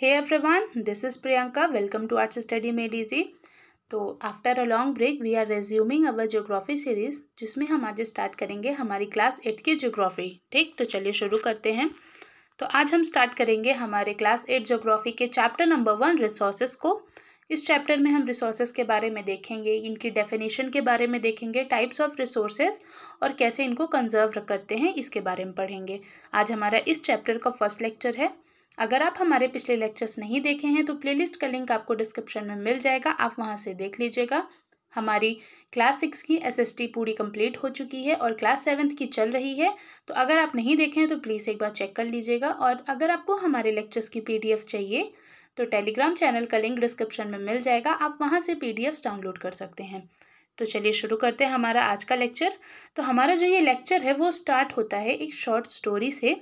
Hey everyone, this is Priyanka. Welcome to Arts Study Made Easy. तो after a long break we are resuming our geography series, जिसमें हम आज start करेंगे हमारी class 8 की geography. ठीक, तो चलिए शुरू करते हैं। तो आज हम स्टार्ट करेंगे हमारे क्लास 8 ज्योग्राफी के चैप्टर नंबर 1 रिसोर्सेज को। इस चैप्टर में हम रिसोर्सेज के बारे में देखेंगे, इनकी डेफिनेशन के बारे में देखेंगे, टाइप्स ऑफ रिसोर्सेज और कैसे इनको कंजर्व करते हैं इसके बारे में पढ़ेंगे। आज हमारा इस चैप्टर का फर्स्ट लेक्चर है। अगर आप हमारे पिछले लेक्चर्स नहीं देखे हैं तो प्लेलिस्ट का लिंक आपको डिस्क्रिप्शन में मिल जाएगा, आप वहां से देख लीजिएगा। हमारी क्लास 6 की एसएसटी पूरी कंप्लीट हो चुकी है और क्लास 7 की चल रही है। तो अगर आप नहीं देखे हैं तो प्लीज़ एक बार चेक कर लीजिएगा। और अगर आपको हमारे लेक्चर्स की पीडीएफ चाहिए तो टेलीग्राम चैनल का लिंक डिस्क्रिप्शन में मिल जाएगा, आप वहाँ से पीडीएफ्स डाउनलोड कर सकते हैं। तो चलिए शुरू करते हैं हमारा आज का लेक्चर। तो हमारा जो ये लेक्चर है वो स्टार्ट होता है एक शॉर्ट स्टोरी से,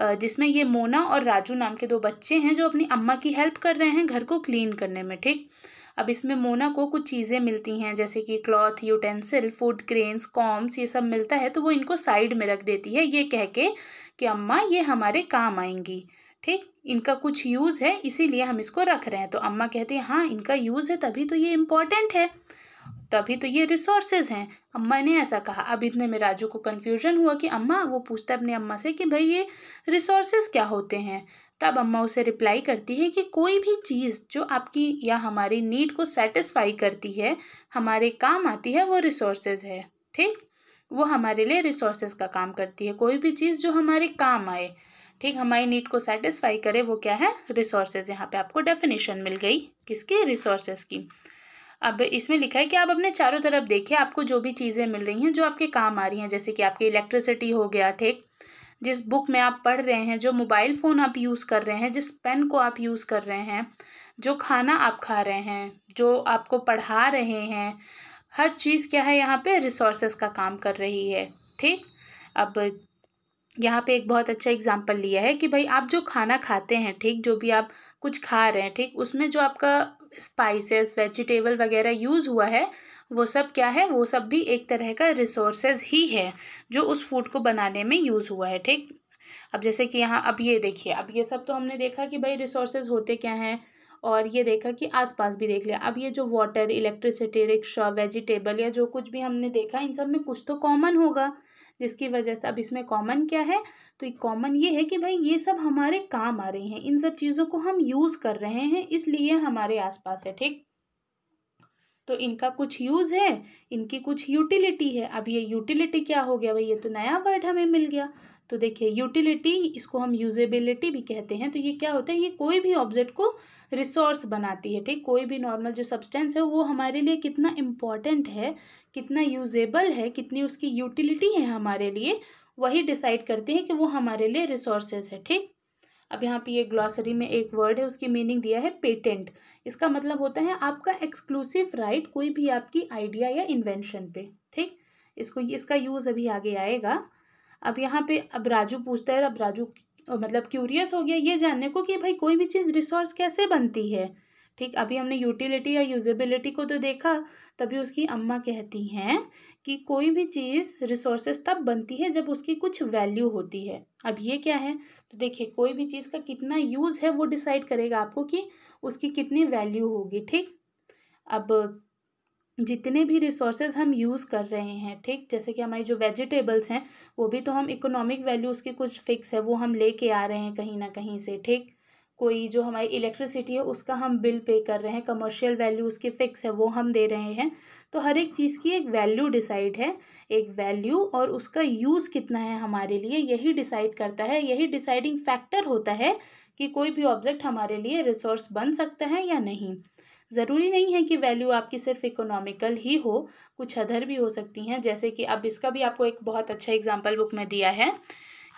जिसमें ये मोना और राजू नाम के दो बच्चे हैं जो अपनी अम्मा की हेल्प कर रहे हैं घर को क्लीन करने में। ठीक, अब इसमें मोना को कुछ चीज़ें मिलती हैं जैसे कि cloth, utensil, food grains, combs, ये सब मिलता है। तो वो इनको साइड में रख देती है ये कह के कि अम्मा ये हमारे काम आएंगी। ठीक, इनका कुछ यूज़ है इसीलिए हम इसको रख रहे हैं। तो अम्मा कहती है हाँ इनका यूज़ है तभी तो ये इम्पोर्टेंट है, तभी तो ये रिसोर्सेज हैं। अम्मा ने ऐसा कहा। अब इतने में राजू को कन्फ्यूजन हुआ कि अम्मा, वो पूछता है अपनी अम्मा से कि भाई ये रिसोर्सेज क्या होते हैं। तब अम्मा उसे रिप्लाई करती है कि कोई भी चीज़ जो आपकी या हमारी नीड को सेटिस्फाई करती है, हमारे काम आती है, वो रिसोर्सेज है। ठीक, वो हमारे लिए रिसोर्सेज का काम करती है। कोई भी चीज़ जो हमारे काम आए, ठीक, हमारी नीड को सेटिस्फाई करे, वो क्या है? रिसोर्सेज। यहाँ पे आपको डेफिनेशन मिल गई किसकी? रिसोर्सेज की। अब इसमें लिखा है कि आप अपने चारों तरफ देखिए, आपको जो भी चीज़ें मिल रही हैं जो आपके काम आ रही हैं, जैसे कि आपकी इलेक्ट्रिसिटी हो गया, ठीक, जिस बुक में आप पढ़ रहे हैं, जो मोबाइल फ़ोन आप यूज़ कर रहे हैं, जिस पेन को आप यूज़ कर रहे हैं, जो खाना आप खा रहे हैं, जो आपको पढ़ा रहे हैं, हर चीज़ क्या है यहाँ पे? रिसोर्सेज का काम कर रही है। ठीक, अब यहाँ पे एक बहुत अच्छा एग्जाम्पल लिया है कि भाई आप जो खाना खाते हैं, ठीक, जो भी आप कुछ खा रहे हैं, ठीक, उसमें जो आपका स्पाइसेस, वेजिटेबल वगैरह यूज़ हुआ है, वो सब क्या है? वो सब भी एक तरह का रिसोर्सेज ही है जो उस फूड को बनाने में यूज़ हुआ है। ठीक, अब जैसे कि यहाँ अब ये देखिए, अब ये सब तो हमने देखा कि भाई रिसोर्सेज होते क्या हैं, और ये देखा कि आसपास भी देख लिया। अब ये जो वाटर, इलेक्ट्रिसिटी, रिक्शा, वेजिटेबल या जो कुछ भी हमने देखा, इन सब में कुछ तो कॉमन होगा, जिसकी वजह से अब इसमें कॉमन क्या है? तो कॉमन ये है कि भाई ये सब हमारे काम आ रही हैं, इन सब चीज़ों को हम यूज़ कर रहे हैं, इसलिए हमारे आसपास है। ठीक, तो इनका कुछ यूज़ है, इनकी कुछ यूटिलिटी है। अब ये यूटिलिटी क्या हो गया भाई? ये तो नया वर्ड हमें मिल गया। तो देखिए यूटिलिटी, इसको हम यूजेबिलिटी भी कहते हैं। तो ये क्या होता है? ये कोई भी ऑब्जेक्ट को रिसोर्स बनाती है। ठीक, कोई भी नॉर्मल जो सब्सटेंस है वो हमारे लिए कितना इम्पॉर्टेंट है, कितना यूजेबल है, कितनी उसकी यूटिलिटी है हमारे लिए, वही डिसाइड करते हैं कि वो हमारे लिए रिसोर्सेज है। ठीक, अब यहाँ पे ये ग्लॉसरी में एक वर्ड है, उसकी मीनिंग दिया है पेटेंट। इसका मतलब होता है आपका एक्सक्लूसिव राइट कोई भी आपकी आइडिया या इन्वेंशन पे। ठीक, इसका यूज़ अभी आगे आएगा। अब यहाँ पे अब राजू पूछता है, अब राजू मतलब क्यूरियस हो गया ये जानने को कि भाई कोई भी चीज़ रिसोर्स कैसे बनती है। ठीक, अभी हमने यूटिलिटी या यूजेबिलिटी को तो देखा, तभी उसकी अम्मा कहती हैं कि कोई भी चीज़ रिसोर्सेज तब बनती है जब उसकी कुछ वैल्यू होती है। अब ये क्या है? तो देखिए कोई भी चीज़ का कितना यूज़ है वो डिसाइड करेगा आपको कि उसकी कितनी वैल्यू होगी। ठीक, अब जितने भी रिसोर्सेज हम यूज़ कर रहे हैं, ठीक, जैसे कि हमारी जो वेजिटेबल्स हैं वो भी तो हम इकोनॉमिक वैल्यू उसकी कुछ फिक्स है, वो हम लेके आ रहे हैं कहीं ना कहीं से। ठीक, कोई जो हमारी इलेक्ट्रिसिटी है उसका हम बिल पे कर रहे हैं, कमर्शियल वैल्यू उसकी फ़िक्स है, वो हम दे रहे हैं। तो हर एक चीज़ की एक वैल्यू डिसाइड है, एक वैल्यू, और उसका यूज़ कितना है हमारे लिए, यही डिसाइड करता है, यही डिसाइडिंग फैक्टर होता है कि कोई भी ऑब्जेक्ट हमारे लिए रिसोर्स बन सकता है या नहीं। ज़रूरी नहीं है कि वैल्यू आपकी सिर्फ इकोनॉमिकल ही हो, कुछ अदर भी हो सकती हैं। जैसे कि अब इसका भी आपको एक बहुत अच्छा एग्जांपल बुक में दिया है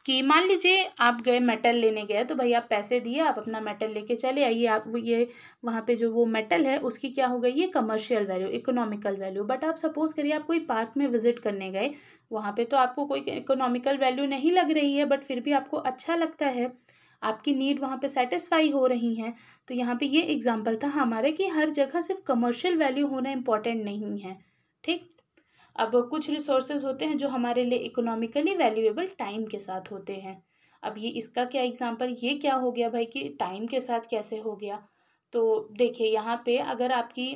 कि मान लीजिए आप गए मेटल लेने गए, तो भाई आप पैसे दिए, आप अपना मेटल लेके चले आइए, आप ये वहाँ पे जो वो मेटल है उसकी क्या हो गई? ये commercial value, economical value. But आप सपोज़ करिए आप कोई पार्क में विजिट करने गए, वहाँ पे तो आपको कोई इकोनॉमिकल वैल्यू नहीं लग रही है, बट फिर भी आपको अच्छा लगता है, आपकी नीड वहाँ पे सेटिस्फाई हो रही हैं। तो यहाँ पे ये एग्जांपल था हमारे कि हर जगह सिर्फ कमर्शियल वैल्यू होना इम्पॉर्टेंट नहीं है। ठीक, अब कुछ रिसोर्सेज होते हैं जो हमारे लिए इकोनॉमिकली वैल्यूएबल टाइम के साथ होते हैं। अब ये इसका क्या एग्जाम्पल, ये क्या हो गया भाई कि टाइम के साथ कैसे हो गया। तो देखिए यहाँ पे अगर आपकी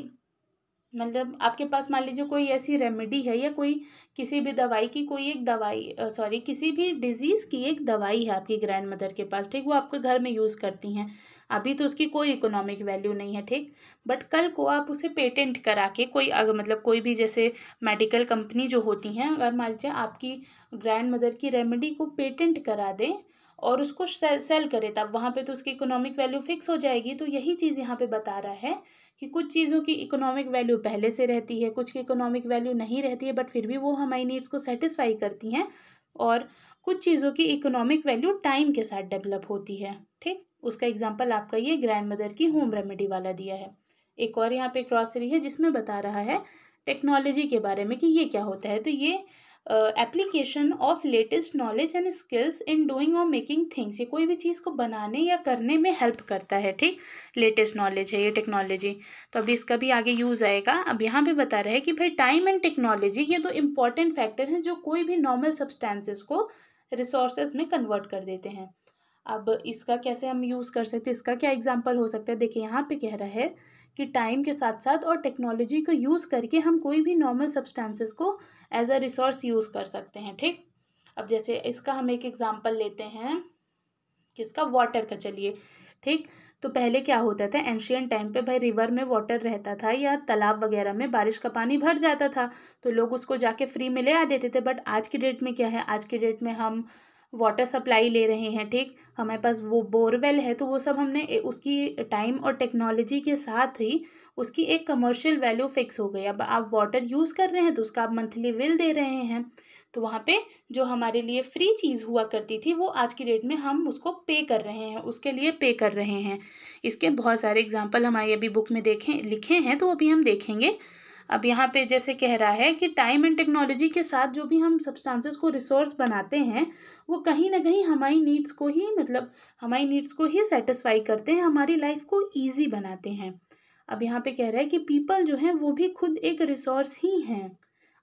मतलब आपके पास मान लीजिए कोई ऐसी रेमेडी है या कोई किसी भी दवाई की कोई एक दवाई सॉरी किसी भी डिजीज़ की एक दवाई है आपकी ग्रैंड मदर के पास, ठीक, वो आपके घर में यूज़ करती हैं। अभी तो उसकी कोई इकोनॉमिक वैल्यू नहीं है, ठीक, बट कल को आप उसे पेटेंट करा के कोई अगर मतलब कोई भी जैसे मेडिकल कंपनी जो होती हैं, अगर मान लीजिए आपकी ग्रैंड मदर की रेमेडी को पेटेंट करा दें और उसको सेल करे, तब वहाँ पे तो उसकी इकोनॉमिक वैल्यू फिक्स हो जाएगी। तो यही चीज़ यहाँ पे बता रहा है कि कुछ चीज़ों की इकोनॉमिक वैल्यू पहले से रहती है, कुछ की इकोनॉमिक वैल्यू नहीं रहती है, बट फिर भी वो हमारी नीड्स को सेटिस्फाई करती हैं, और कुछ चीज़ों की इकोनॉमिक वैल्यू टाइम के साथ डेवलप होती है, ठीक। उसका एग्जाम्पल आपका ये ग्रैंड मदर की होम रेमेडी वाला दिया है। एक और यहाँ पे ग्रॉसरी है जिसमें बता रहा है टेक्नोलॉजी के बारे में कि ये क्या होता है। तो ये application of latest knowledge and skills in doing और मेकिंग थिंग्स, ये कोई भी चीज़ को बनाने या करने में हेल्प करता है, ठीक, लेटेस्ट नॉलेज है ये टेक्नोलॉजी। तो अभी इसका भी आगे यूज़ आएगा। अब यहाँ पे बता रहा है कि भाई टाइम एंड टेक्नोलॉजी ये दो इम्पॉर्टेंट फैक्टर हैं जो कोई भी नॉर्मल सब्सटेंसेस को रिसोर्सेज में कन्वर्ट कर देते हैं। अब इसका कैसे हम यूज़ कर सकते हैं, इसका क्या एग्जाम्पल हो सकता है। देखिए यहाँ पे कह रहा है कि टाइम के साथ साथ और टेक्नोलॉजी को यूज़ करके हम कोई भी नॉर्मल सब्सटेंसेस को एज अ रिसोर्स यूज़ कर सकते हैं, ठीक। अब जैसे इसका हम एक एग्जांपल लेते हैं किसका, वाटर का, चलिए, ठीक। तो पहले क्या होता था, एंशियंट टाइम पे भाई रिवर में वाटर रहता था या तालाब वगैरह में बारिश का पानी भर जाता था, तो लोग उसको जाके फ्री में ले आ देते थे। बट आज की डेट में क्या है, आज की डेट में हम वाटर सप्लाई ले रहे हैं, ठीक, हमारे पास वो बोरवेल है, तो वो सब हमने उसकी टाइम और टेक्नोलॉजी के साथ ही उसकी एक कमर्शियल वैल्यू फिक्स हो गई। अब आप वाटर यूज़ कर रहे हैं तो उसका आप मंथली बिल दे रहे हैं, तो वहाँ पे जो हमारे लिए फ्री चीज़ हुआ करती थी वो आज की डेट में हम उसको पे कर रहे हैं, उसके लिए पे कर रहे हैं। इसके बहुत सारे एग्जांपल हमारी अभी बुक में लिखे हैं, तो अभी हम देखेंगे। अब यहाँ पे जैसे कह रहा है कि टाइम एंड टेक्नोलॉजी के साथ जो भी हम सब्सटेंसेस को रिसोर्स बनाते हैं वो कहीं ना कहीं हमारी नीड्स को ही हमारी नीड्स को ही सेटिस्फाई करते हैं, हमारी लाइफ को ईजी बनाते हैं। अब यहाँ पे कह रहा है कि पीपल जो हैं वो भी खुद एक रिसोर्स ही हैं।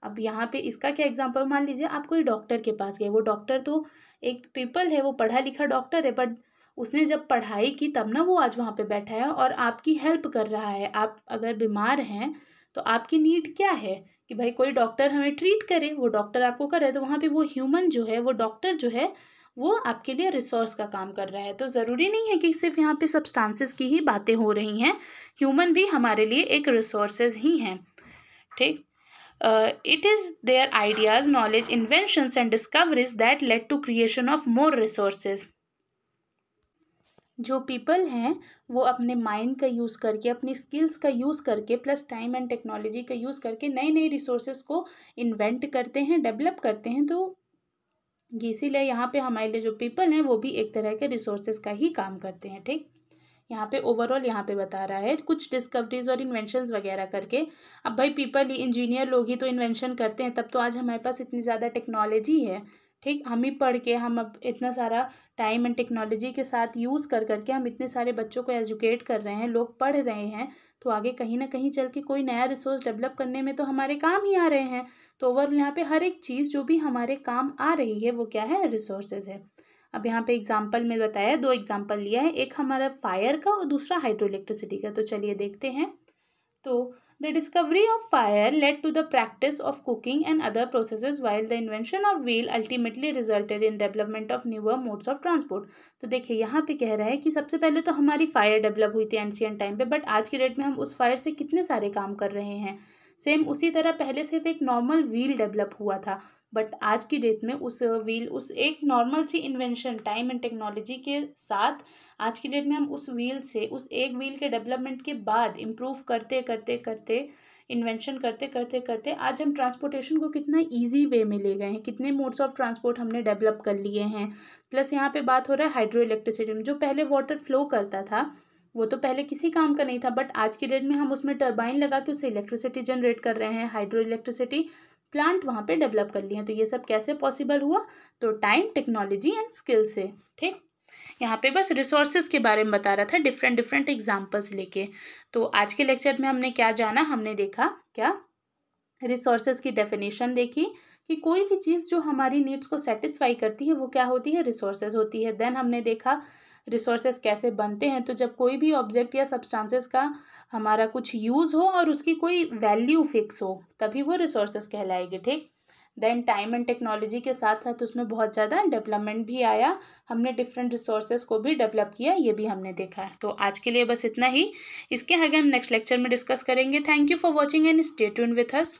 अब यहाँ पे इसका क्या एग्जांपल, मान लीजिए आप कोई डॉक्टर के पास गए, वो डॉक्टर तो एक पीपल है, वो पढ़ा लिखा डॉक्टर है, बट उसने जब पढ़ाई की तब ना वो आज वहाँ पे बैठा है और आपकी हेल्प कर रहा है। आप अगर बीमार हैं तो आपकी नीड क्या है कि भाई कोई डॉक्टर हमें ट्रीट करे, वो डॉक्टर आपको करे, तो वहाँ पे वो ह्यूमन जो है, वो डॉक्टर जो है, वो आपके लिए रिसोर्स का काम कर रहा है। तो ज़रूरी नहीं है कि सिर्फ यहाँ पे सब्सटेंसेस की ही बातें हो रही हैं, ह्यूमन भी हमारे लिए एक रिसोर्सेज ही हैं, ठीक। It is their ideas, knowledge, inventions and discoveries that led to creation of more resources. जो पीपल हैं वो अपने माइंड का यूज़ करके, अपनी स्किल्स का यूज़ करके, प्लस टाइम एंड टेक्नोलॉजी का यूज़ करके नए नए रिसोर्सेज को इन्वेंट करते हैं, डेवलप करते हैं। तो इसीलिए यहाँ पे हमारे लिए जो पीपल हैं वो भी एक तरह के रिसोर्सेज का ही काम करते हैं, ठीक। यहाँ पे ओवरऑल यहाँ पे बता रहा है कुछ डिस्कवरीज और इन्वेंशंस वगैरह करके। अब भाई पीपल ही, इंजीनियर लोग ही तो इन्वेंशन करते हैं, तब तो आज हमारे पास इतनी ज़्यादा टेक्नोलॉजी है, ठीक। हम ही पढ़ के हम अब इतना सारा टाइम एंड टेक्नोलॉजी के साथ यूज़ कर करके हम इतने सारे बच्चों को एजुकेट कर रहे हैं, लोग पढ़ रहे हैं, तो आगे कहीं ना कहीं चल के कोई नया रिसोर्स डेवलप करने में तो हमारे काम ही आ रहे हैं। तो ओवरऑल यहाँ पे हर एक चीज़ जो भी हमारे काम आ रही है वो क्या है, रिसोर्सेज है। अब यहाँ पे एग्जाम्पल में बताया, दो एग्जाम्पल लिया है, एक हमारा फायर का और दूसरा हाइड्रो इलेक्ट्रिसिटी का। तो चलिए देखते हैं। तो the discovery of fire led to the practice of cooking and other processes while the invention of wheel ultimately resulted in development of newer modes of transport. तो देखिए यहाँ पे कह रहा है कि सबसे पहले तो हमारी फायर डेवलप हुई थी एंशियंट टाइम पे, बट आज की डेट में हम उस फायर से कितने सारे काम कर रहे हैं। सेम उसी तरह पहले सिर्फ एक नॉर्मल व्हील डेवलप हुआ था, बट आज की डेट में उस व्हील, उस एक नॉर्मल सी इन्वेंशन टाइम एंड टेक्नोलॉजी के साथ आज की डेट में हम उस व्हील से, उस एक व्हील के डेवलपमेंट के बाद इम्प्रूव करते करते करते, इन्वेंशन करते करते करते आज हम ट्रांसपोर्टेशन को कितना ईजी वे में ले गए हैं, कितने मोड्स ऑफ ट्रांसपोर्ट हमने डेवलप कर लिए हैं। प्लस यहाँ पे बात हो रहा है हाइड्रो इलेक्ट्रिसिटी में, जो पहले वाटर फ्लो करता था वो तो पहले किसी काम का नहीं था, बट आज की डेट में हम उसमें टरबाइन लगा के उससे इलेक्ट्रिसिटी जनरेट कर रहे हैं, हाइड्रो इलेक्ट्रिसिटी प्लांट वहाँ पे डेवलप कर लिए हैं। तो ये सब कैसे पॉसिबल हुआ, तो टाइम, टेक्नोलॉजी एंड स्किल से, ठीक। यहाँ पे बस रिसोर्सेज के बारे में बता रहा था, डिफरेंट डिफरेंट एग्जांपल्स लेके। तो आज के लेक्चर में हमने क्या जाना, हमने देखा क्या, रिसोर्सेज की डेफिनेशन देखी कि कोई भी चीज़ जो हमारी नीड्स को सेटिस्फाई करती है वो क्या होती है, रिसोर्सेज होती है। देन हमने देखा रिसोर्सेज कैसे बनते हैं, तो जब कोई भी ऑब्जेक्ट या सब्सटेंसेस का हमारा कुछ यूज़ हो और उसकी कोई वैल्यू फिक्स हो तभी वो रिसोर्सेज कहलाएगी, ठीक। देन टाइम एंड टेक्नोलॉजी के साथ साथ उसमें बहुत ज़्यादा डेवलपमेंट भी आया, हमने डिफरेंट रिसोर्सेज को भी डेवलप किया, ये भी हमने देखा है। तो आज के लिए बस इतना ही, इसके आगे हम नेक्स्ट लेक्चर में डिस्कस करेंगे। Thank you for watching and stay tuned with us.